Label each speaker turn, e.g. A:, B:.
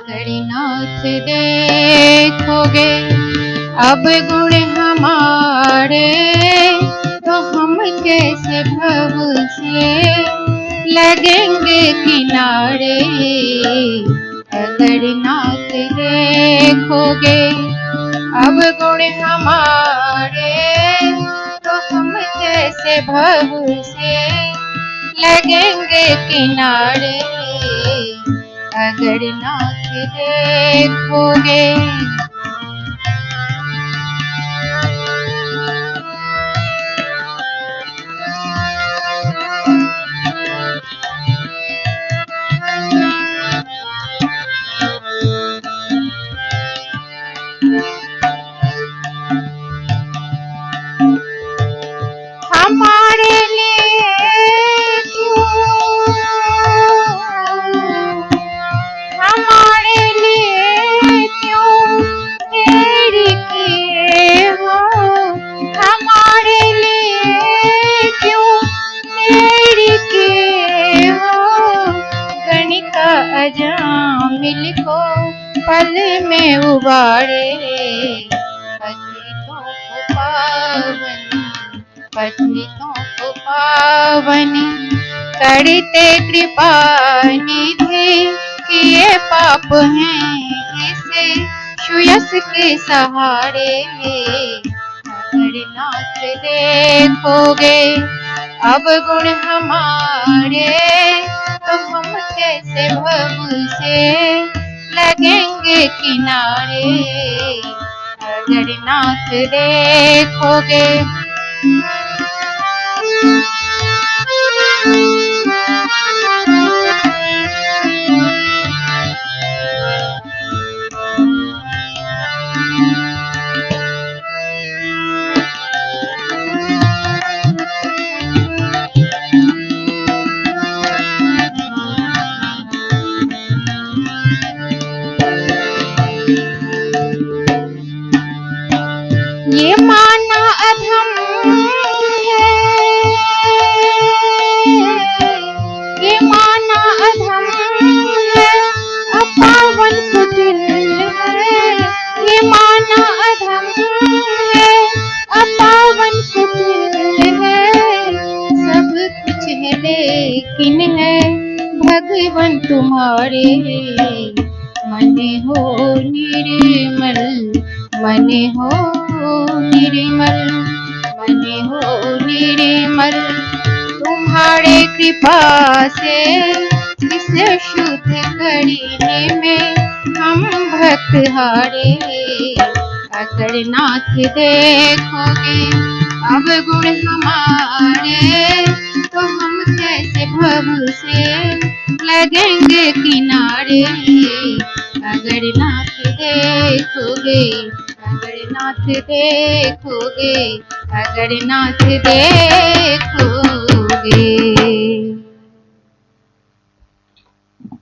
A: अगर नाथ देखोगे अब गुण हमारे, तो हम कैसे भव से लगेंगे किनारे। अगर नाथ देखोगे अब गुण हमारे, तो हम कैसे भव से लगेंगे किनारे। अगर नाथ देखोगे। हमारे लिए क्यों, हमारे लिए क्यों देरी किए हो, हमारे लिए क्यों देरी किए हो। गणिका अजामिल को पल में उबारे, पतितों को पावन करते कृपा निधि, किए पाप हैं इसे सुयस के सहारे। अगर नाथ देखोगे अब गुण हमारे, तो हम कैसे भव से लगेंगे किनारे। अगर नाथ देखोगे। ये माना अधम है, ये माना अधम है, अपावन कुटिल है। ये माना अधम है, अपावन कुटिल है। सब कुछ है लेकिन है भगवान तुम्हारे। मने हो निर्मल, मने हो निर्मल, मने हो निर्मल, तुम्हारे कृपा से इस शुद्ध करने में हम भक्त हारे। अगर नाथ देखोगे अब गुण हमारे, तो हम कैसे भव से लगेंगे किनारे। अगर नाथ देखोगे, अगर नाथ देखोगे, अगर नाथ देखोगे।